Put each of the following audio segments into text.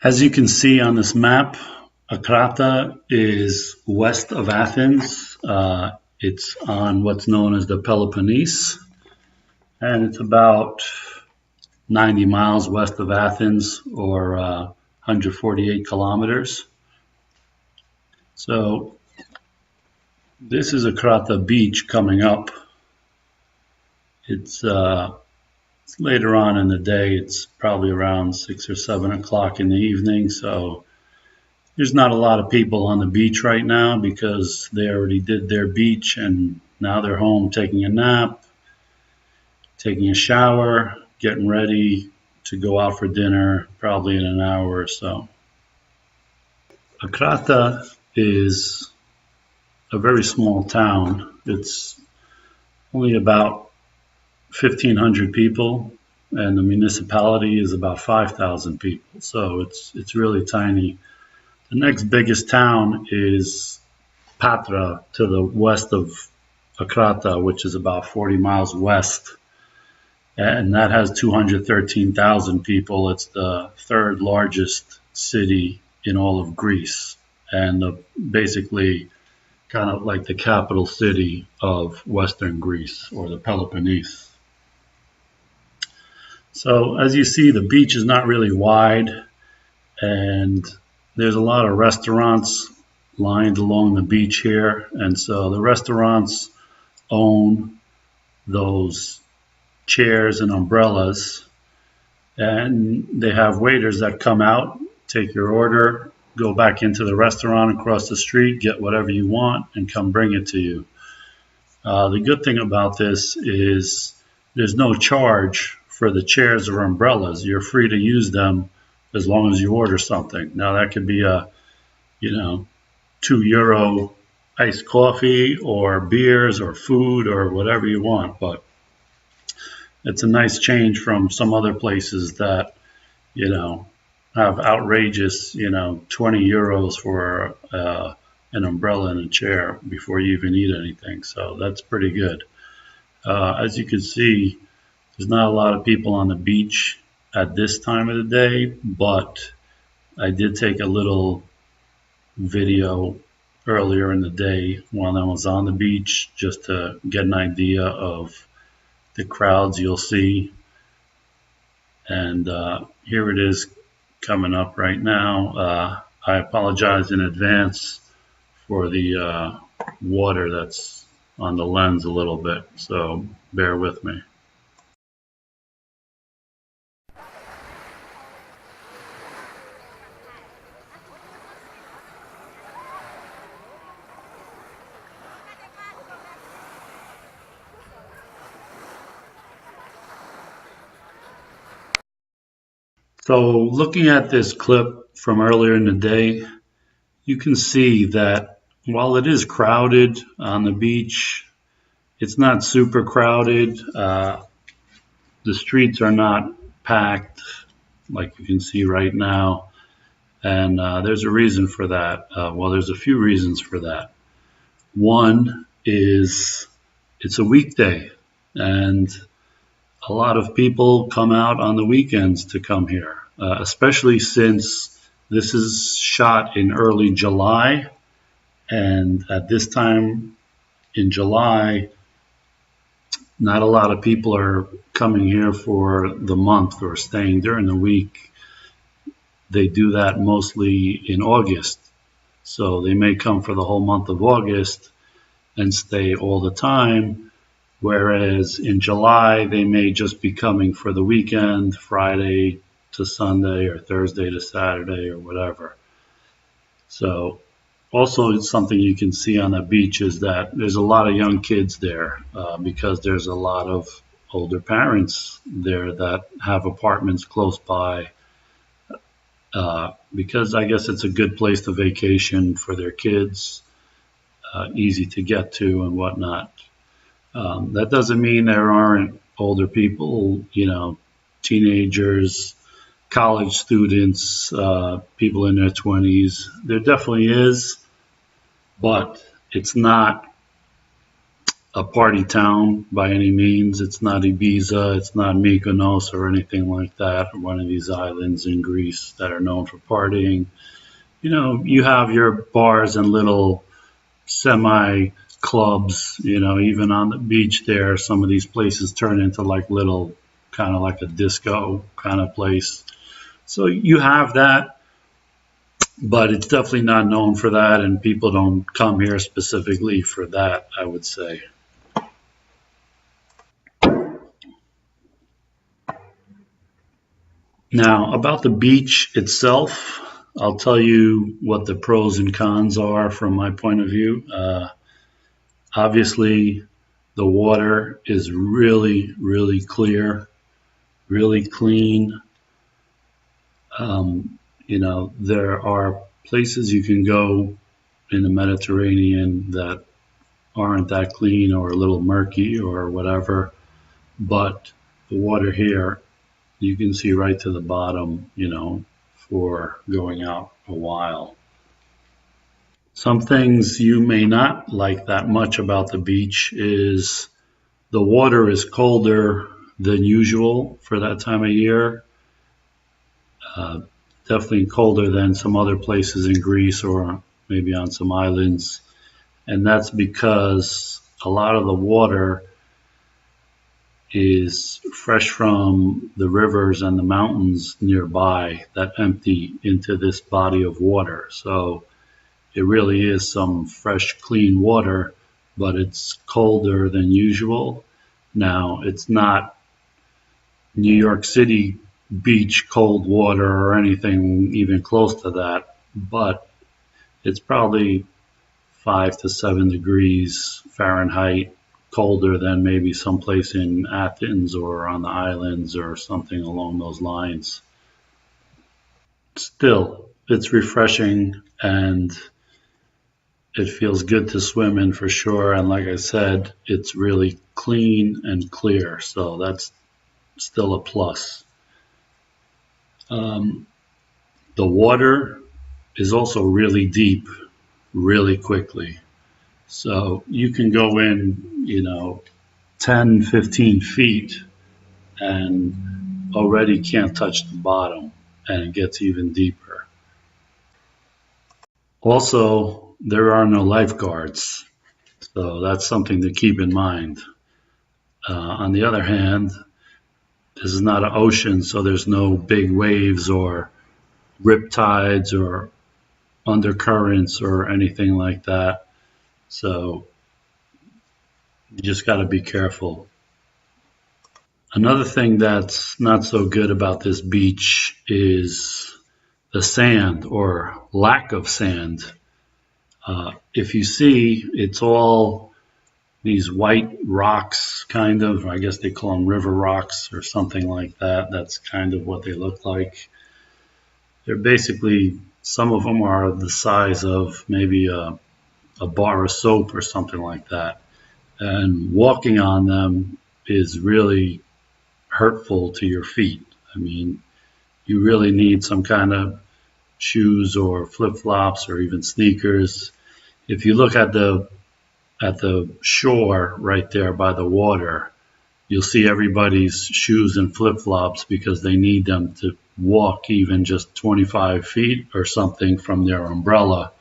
As you can see on this map, Akrata is west of Athens. It's on what's known as the Peloponnese, and it's about 90 miles west of Athens, or 148 kilometers. So this is Akrata Beach coming up. It's later on in the day. It's probably around 6 or 7 o'clock in the evening, so there's not a lot of people on the beach right now because they already did their beach and now they're home taking a nap, taking a shower, getting ready to go out for dinner probably in an hour or so. Akrata is a very small town. It's only about 1,500 people, and the municipality is about 5,000 people, so it's really tiny. The next biggest town is Patra to the west of Akrata, which is about 40 miles west, and that has 213,000 people. It's the third largest city in all of Greece, and basically kind of like the capital city of Western Greece, or the Peloponnese. So as you see, the beach is not really wide, and there's a lot of restaurants lined along the beach here, and so the restaurants own those chairs and umbrellas, and they have waiters that come out, take your order, go back into the restaurant across the street, get whatever you want, and come bring it to you. The good thing about this is there's no charge for the chairs or umbrellas. You're free to use them as long as you order something. Now that could be a, €2 iced coffee or beers or food or whatever you want, but it's a nice change from some other places that, have outrageous, €20 for an umbrella and a chair before you even eat anything. So that's pretty good. As you can see, there's not a lot of people on the beach at this time of the day, but I did take a little video earlier in the day while I was on the beach just to get an idea of the crowds you'll see. And here it is coming up right now. I apologize in advance for the water that's on the lens a little bit, so bear with me. So looking at this clip from earlier in the day, you can see that while it is crowded on the beach, it's not super crowded. The streets are not packed like you can see right now. And there's a reason for that. Well, there's a few reasons for that. One is it's a weekday, and a lot of people come out on the weekends to come here, especially since this is shot in early July. And at this time in July, not a lot of people are coming here for the month or staying during the week. They do that mostly in August. So they may come for the whole month of August and stay all the time. Whereas in July, they may just be coming for the weekend, Friday to Sunday or Thursday to Saturday or whatever. So also it's something you can see on the beach is that there's a lot of young kids there because there's a lot of older parents there that have apartments close by because I guess it's a good place to vacation for their kids, easy to get to and whatnot. That doesn't mean there aren't older people, teenagers, college students, people in their 20s. There definitely is, but it's not a party town by any means. It's not Ibiza, it's not Mykonos or anything like that, or one of these islands in Greece that are known for partying. You know, you have your bars and little semi clubs, you know, even on the beach there, some of these places turn into like little kind of like a disco kind of place. So you have that, but it's definitely not known for that, and people don't come here specifically for that, I would say. Now, about the beach itself, I'll tell you what the pros and cons are from my point of view. Obviously, the water is really, really clear, really clean. You know, there are places you can go in the Mediterranean that aren't that clean or a little murky or whatever, but the water here, you can see right to the bottom, you know, for going out a while. Some things you may not like that much about the beach is the water is colder than usual for that time of year. Uh, Definitely colder than some other places in Greece or maybe on some islands. And that's because a lot of the water is fresh from the rivers and the mountains nearby that empty into this body of water. So it really is some fresh, clean water, but it's colder than usual. Now, it's not New York City beach cold water or anything even close to that, but it's probably 5 to 7 degrees Fahrenheit colder than maybe someplace in Athens or on the islands or something along those lines. Still, it's refreshing and it feels good to swim in for sure. And like I said, it's really clean and clear. So that's still a plus. Um, the water is also really deep, really quickly. So you can go in, you know, 10, 15 feet and already can't touch the bottom and it gets even deeper. Also, there are no lifeguards. So that's something to keep in mind. On the other hand, this is not an ocean, so there's no big waves or rip tides or undercurrents or anything like that. So you just got to be careful. Another thing that's not so good about this beach is the sand or lack of sand. If you see, it's all these white rocks, kind of. I guess they call them river rocks or something like that. That's kind of what they look like. They're basically, some of them are the size of maybe a bar of soap or something like that. And walking on them is really hurtful to your feet. I mean, you really need some kind of shoes or flip flops or even sneakers. If you look at the shore right there by the water, you'll see everybody's shoes and flip flops because they need them to walk even just 25 feet or something from their umbrella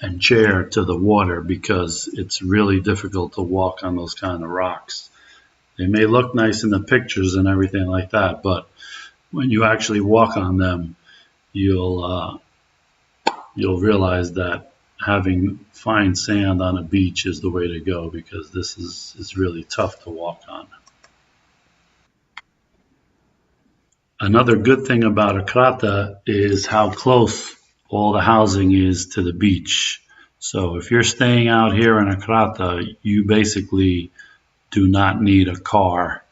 and chair to the water because it's really difficult to walk on those kind of rocks. They may look nice in the pictures and everything like that, but when you actually walk on them, you'll you'll realize that having fine sand on a beach is the way to go because this is really tough to walk on. Another good thing about Akrata is how close all the housing is to the beach. So if you're staying out here in Akrata, you basically do not need a car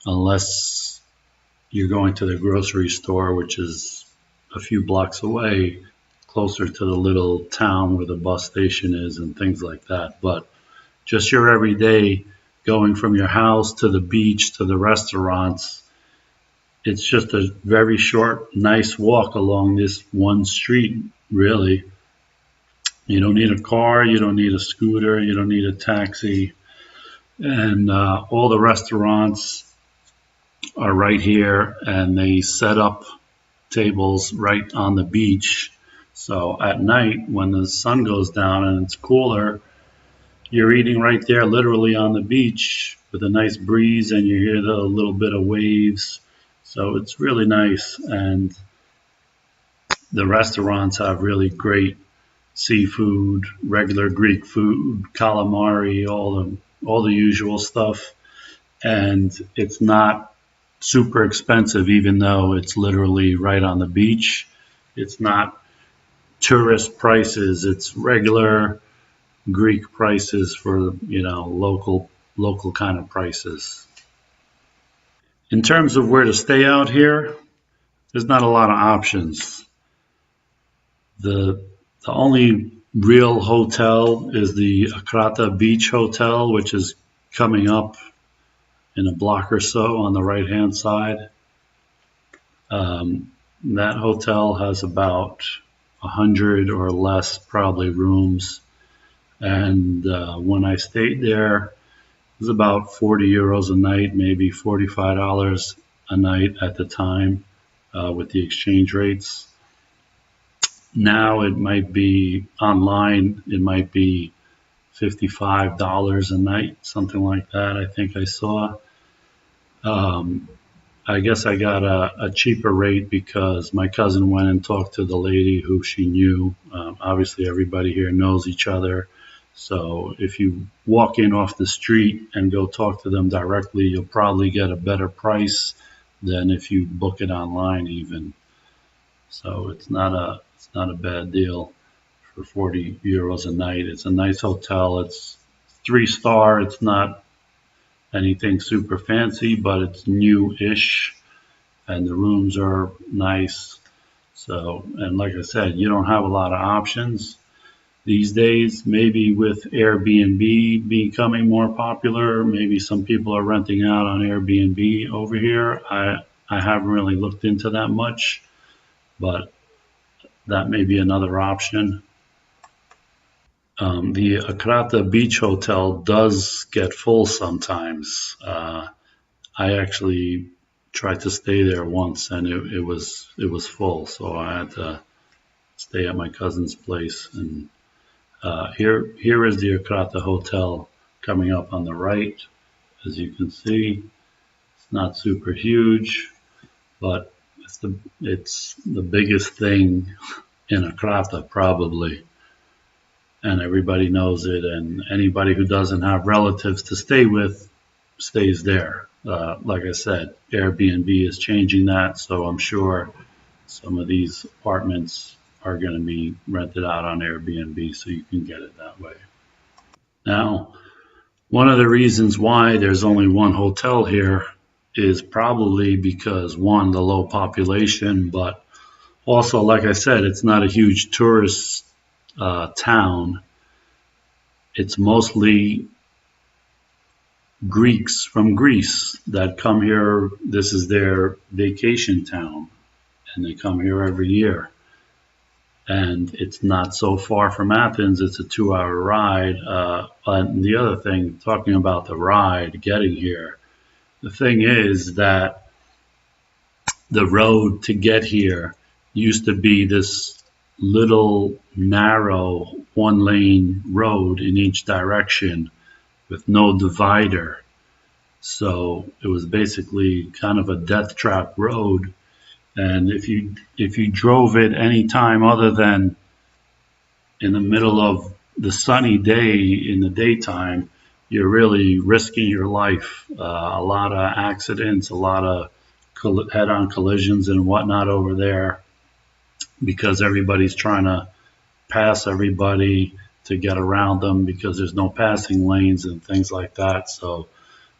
unless you're going to the grocery store, which is a few blocks away, closer to the little town where the bus station is and things like that. But just your everyday going from your house to the beach to the restaurants, it's just a very short, nice walk along this one street, really. You don't need a car, you don't need a scooter, you don't need a taxi. and all the restaurants are right here, and they set up tables right on the beach. So at night, when the sun goes down and it's cooler, you're eating right there, literally on the beach with a nice breeze, and you hear the little bit of waves. So it's really nice, and the restaurants have really great seafood, regular Greek food, calamari, all the usual stuff, and it's not super expensive, even though it's literally right on the beach. It's not tourist prices; it's regular Greek prices for local kind of prices. In terms of where to stay out here, there's not a lot of options. The the only real hotel is the Akrata Beach Hotel, which is coming up in a block or so on the right hand side. That hotel has about 100 or less probably rooms, and when I stayed there, it was about 40 euros a night, maybe $45 a night at the time with the exchange rates. Now it might be online, it might be $55 a night, something like that. I think I saw. Um, I guess I got a cheaper rate because my cousin went and talked to the lady who she knew. Obviously, everybody here knows each other. So if you walk in off the street and go talk to them directly, you'll probably get a better price than if you book it online even. So it's not a bad deal for 40 euros a night. It's a nice hotel. It's 3 star. It's not anything super fancy, but it's new-ish, and the rooms are nice. So, and like I said, you don't have a lot of options these days. Maybe with Airbnb becoming more popular, maybe some people are renting out on Airbnb over here. I haven't really looked into that much, but that may be another option. The Akrata Beach Hotel does get full sometimes. I actually tried to stay there once, and it was full, so I had to stay at my cousin's place. And here is the Akrata Hotel coming up on the right. As you can see, it's not super huge, but it's the biggest thing in Akrata probably, and everybody knows it. And anybody who doesn't have relatives to stay with stays there. Like I said, Airbnb is changing that, so I'm sure some of these apartments are going to be rented out on Airbnb, so you can get it that way. Now, one of the reasons why there's only one hotel here is probably because, one, the low population, but also, like I said, it's not a huge tourist town. It's mostly Greeks from Greece that come here. This is their vacation town, and they come here every year. And it's not so far from Athens. It's a 2-hour ride. And the other thing, talking about the ride getting here, the thing is that the road to get here used to be this little narrow 1-lane road in each direction with no divider. So it was basically kind of a death trap road. And if you drove it any time other than in the middle of the sunny day in the daytime, you're really risking your life. A lot of accidents, a lot of head-on collisions and whatnot over there because everybody's trying to pass everybody to get around them because there's no passing lanes and things like that. So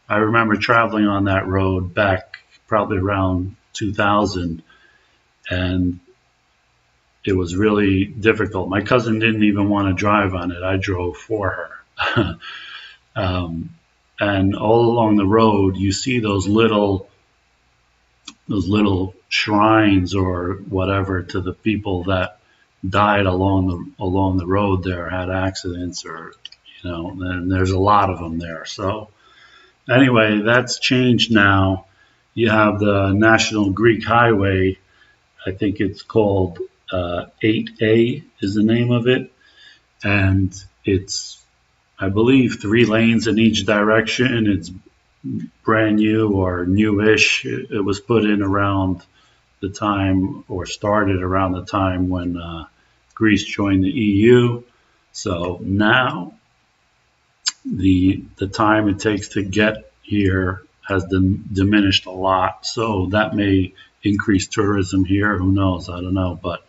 I remember traveling on that road back probably around 2000, and it was really difficult. My cousin didn't even want to drive on it. I drove for her. And all along the road, you see those little shrines or whatever to the people that died along the road there, had accidents, or and there's a lot of them there. So Anyway, that's changed now. You have the National Greek Highway. I think it's called 8A is the name of it, and it's, I believe, 3 lanes in each direction. It's brand new or newish. It was put in around the time, or started around the time when Greece joined the EU. So now the time it takes to get here has diminished a lot. So that may increase tourism here. Who knows? I don't know, but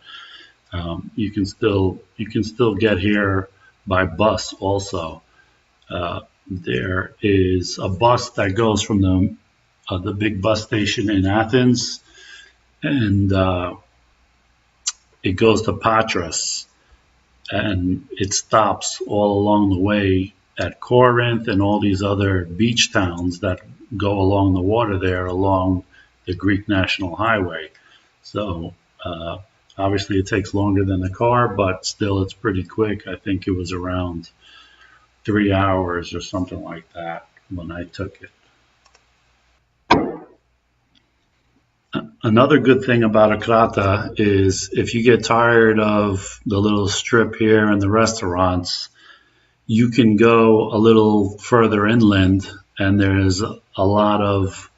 you can still get here by bus also. There is a bus that goes from the big bus station in Athens, and it goes to Patras, and it stops all along the way at Corinth and all these other beach towns that go along the water there, along the Greek National Highway. So obviously it takes longer than the car, but still it's pretty quick. I think it was around 3 hours or something like that when I took it. Another good thing about Akrata is if you get tired of the little strip here and the restaurants, you can go a little further inland, and there's a lot of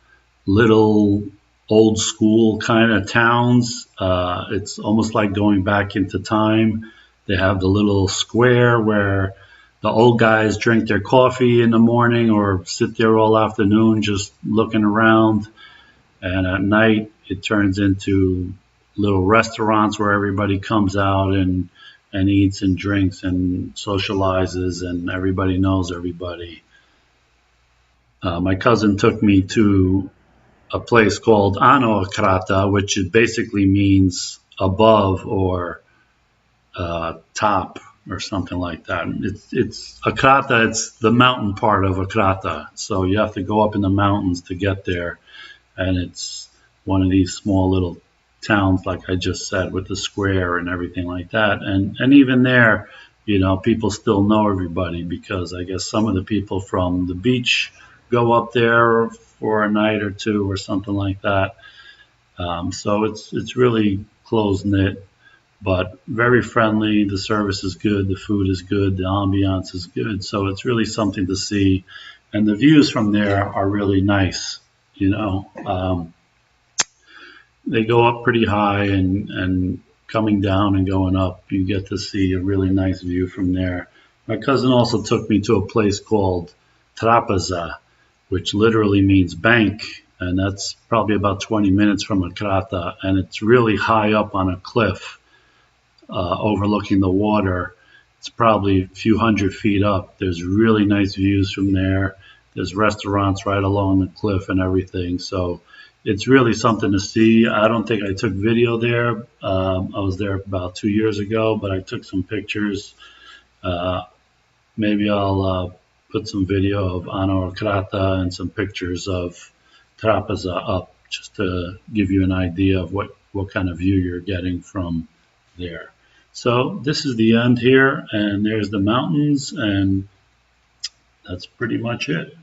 little old school kind of towns. It's almost like going back into time. They have the little square where the old guys drink their coffee in the morning or sit there all afternoon just looking around. And at night, it turns into little restaurants where everybody comes out and eats and drinks and socializes, and everybody knows everybody. My cousin took me to a place called Ano Akrata, which basically means above or top or something like that. It's Akrata. It's the mountain part of Akrata, so you have to go up in the mountains to get there, and it's one of these small little towns, like I just said, with the square and everything like that. And even there, people still know everybody because I guess some of the people from the beach go up there for a night or two or something like that. So it's really close knit, but very friendly. The service is good, the food is good, the ambiance is good. So it's really something to see, and the views from there are really nice. You know, they go up pretty high, and coming down and going up, you get to see a really nice view from there. My cousin also took me to a place called Trapaza, which literally means bank, and that's probably about 20 minutes from Akrata, and it's really high up on a cliff overlooking the water. It's probably a few hundred feet up. There's really nice views from there. There's restaurants right along the cliff and everything. So it's really something to see. I don't think I took video there. I was there about 2 years ago, but I took some pictures. Uh, Maybe I'll put some video of Ano Akrata and some pictures of Trapaza up, just to give you an idea of what kind of view you're getting from there. So this is the end here, and there's the mountains, and that's pretty much it.